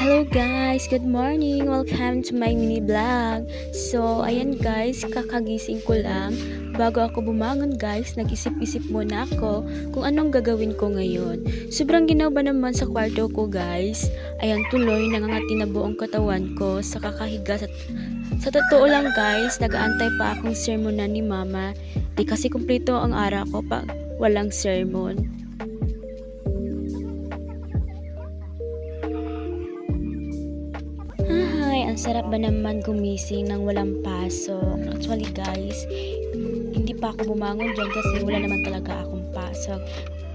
Hello guys, good morning. Welcome to my mini vlog. So, ayan guys, kakagising ko lang. Bago ako bumangon guys, nag-isip-isip muna ako kung anong gagawin ko ngayon. Sobrang ginawa naman sa kwarto ko guys. Ayan tuloy, nangangati na buong katawan ko sa kakahiga. Sa totoo lang guys, nag-aantay pa akong sermonan ni mama. Di kasi kumpleto ang araw ko pag walang sermon. Ay, ang sarap ba naman gumising nang walang pasok. Actually guys, hindi pa ako bumangon dyan kasi wala naman talaga akong pasok.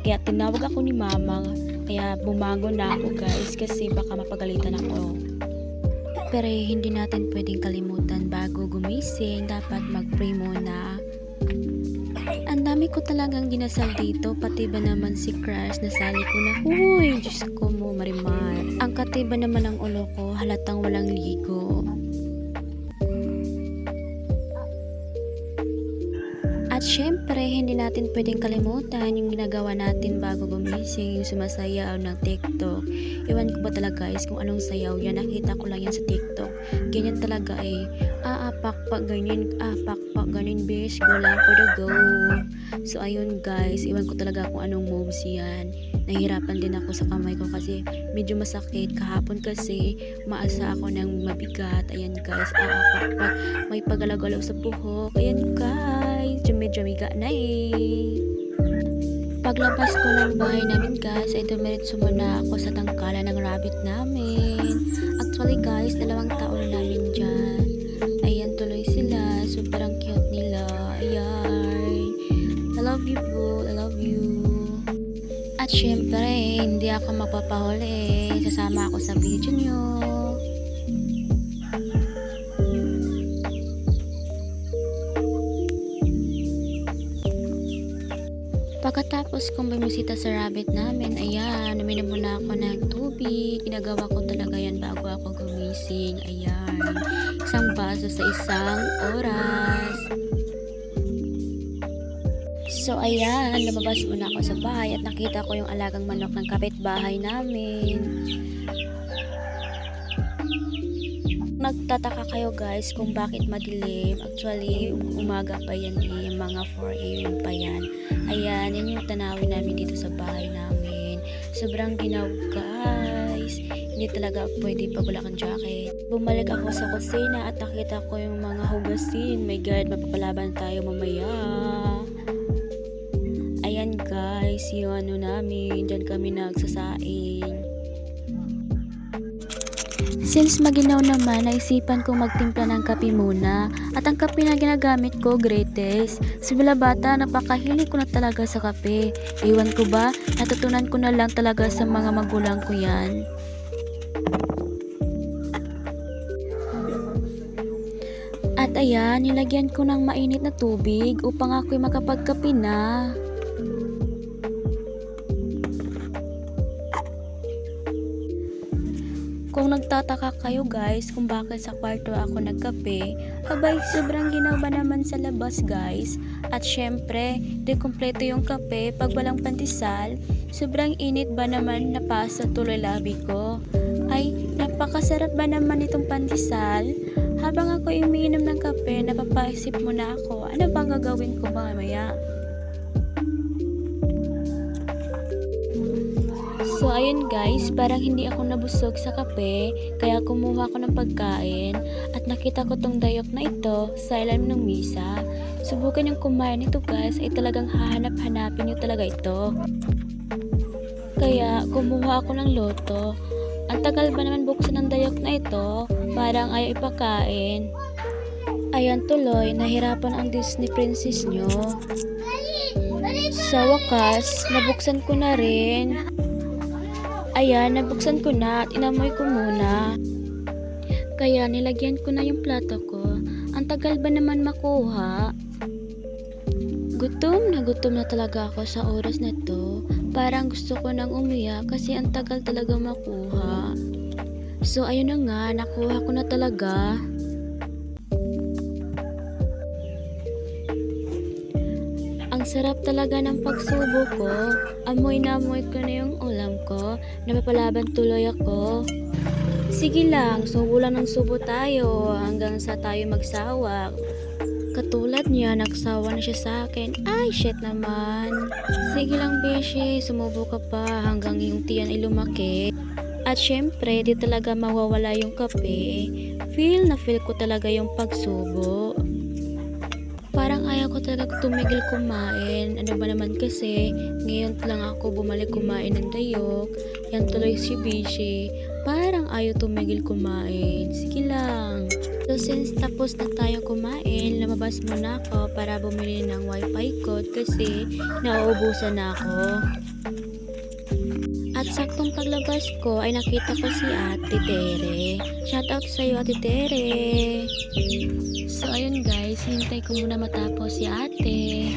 Kaya tinawag ako ni mama, kaya bumangon na ako guys kasi baka mapagalitan ako. Pero hindi natin pwedeng kalimutan bago gumising, dapat mag-pray muna. Ang dami ko talagang dinasal dito, pati ba naman si Crush, nasali ko na, huy, Diyos ko mo, Marimar. Ang katiba naman ng ulo ko, halatang walang ligo. At syempre, hindi natin pwedeng kalimutan yung ginagawa natin bago gumising, yung sumasayaw ng TikTok. Iwan ko ba talaga guys kung anong sayaw yan, nakita ko lang yan sa TikTok. Ganyan talaga pakpak, ganyan, pakpak, ganyan bish, go lang for the go. So ayun guys, iwan ko talaga kung anong moves yan. Nahihirapan din ako sa kamay ko kasi medyo masakit. Kahapon kasi maasa ako ng mabigat. Ayan guys, pakpak, may pagalaw-galaw sa buhok. Ayan guys, medyo miga na eh. Paglabas ko ng bahay namin guys, ay dumiretso muna ako sa tangkalan ng rabbit namin. Actually guys, 2 taon na namin dyan. Ayan tuloy sila, sobrang cute nila. Ayan, I love you boo, I love you. At syempre, hindi ako magpapahuli, sasama ako sa video nyo. Pagkatapos kong bumisita sa rabbit namin, ayan, uminom muna ako ng tubig. Ginagawa ko talaga yan bago ako gumising. Ayan, 1 baso sa 1 oras. So ayan, lumabas muna ako sa bahay at nakita ko yung alagang manok ng kapitbahay namin. Nagtataka kayo guys kung bakit madilim. Actually, umaga pa yan eh, mga 4 AM pa yan. Ayan, yan yung tanawin namin dito sa bahay namin. Sobrang ginaw guys. Hindi talaga pwede pag wala kang jacket. Bumalik ako sa kusina at nakita ko yung mga hugasin. My God, mapapalaban tayo mamaya. Ayan guys, yung ano namin, dyan kami nagsasaing. Since maginaw naman, naisipan kong magtimpla ng kape muna. At ang kape na ginagamit ko, Greatest. Simula bata, napakahilig ko na talaga sa kape. Iwan ko ba, natutunan ko na lang talaga sa mga magulang ko yan. At ayan, nilagyan ko ng mainit na tubig upang ako'y makapagkape na. Kung nagtataka kayo guys kung bakit sa kwarto ako nagkape, abay sobrang ginawa naman sa labas guys. At syempre, di kumpleto yung kape pag walang pandesal. Sobrang init ba naman napasa tuloy labi ko. Ay, napakasarap ba naman itong pandesal? Habang ako umiinom ng kape, napapaisip muna ako, ano bang gagawin ko mamaya? So ayun guys, parang hindi ako nabusog sa kape, kaya kumuha ko ng pagkain at nakita ko tong dayok na ito sa ilalim ng misa. Subukan yung kumain nito guys, ay talagang hahanap-hanapin nyo talaga ito. Kaya kumuha ako ng loto. Ang tagal ba naman buksan ng dayok na ito, parang ayaw ipakain. Ayan tuloy, nahirapan ang Disney princess nyo. Sa wakas, nabuksan ko na rin. Ayan, nabuksan ko na at inamoy ko muna. Kaya nilagyan ko na yung plato ko. Ang tagal ba naman makuha? Gutom na talaga ako sa oras na to. Parang gusto ko nang umiyak kasi ang tagal talaga makuha. So ayun na nga, nakuha ko na talaga. Ang Sarap talaga ng pagsubo ko. Amoy na amoy ko na yung ulam ko. Napapalaban tuloy ako. Sige lang, subo lang ng subo tayo hanggang sa tayo magsawa. Katulad niya, nagsawa na siya sa akin. Ay, shit naman. Sige lang, beshi. Sumubo ka pa hanggang yung tiyan ay lumaki. At syempre, di talaga mawawala yung kape. Feel na feel ko talaga yung pagsubo. Parang ayaw ko talaga tumigil kumain. Ano ba naman kasi, ngayon lang ako bumalik kumain ng dayok. Yan tuloy si Bishi. Parang ayaw tumigil kumain. Sige lang. So since tapos na tayo kumain, lumabas muna ako para bumili ng wifi code kasi nauubusan na ako. At saktong paglabas ko ay nakita ko si Ate Tere. Shoutout sa iyo, Ate Tere. So ayun guys, hintay ko muna matapos si ate.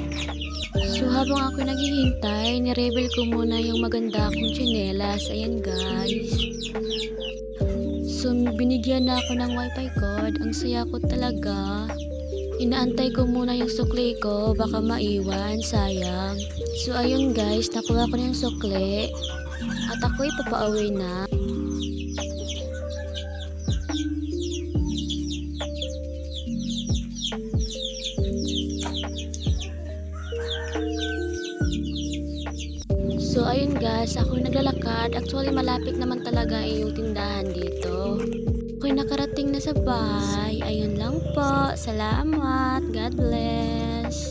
So habang ako naghihintay, nireveal ko muna yung maganda kong tsinelas. Ayan guys. So binigyan na ako ng wifi code. Ang saya ko talaga. Inaantay ko muna yung sukli ko, baka maiwan, sayang. So ayun guys, nakuha ko na yung sukli. At ako'y papauwi na. So ayun guys, ako naglalakad. Actually malapit naman talaga yung tindahan dito. Ako'y nakarating na sa bahay. Ayun lang po. Salamat. God bless.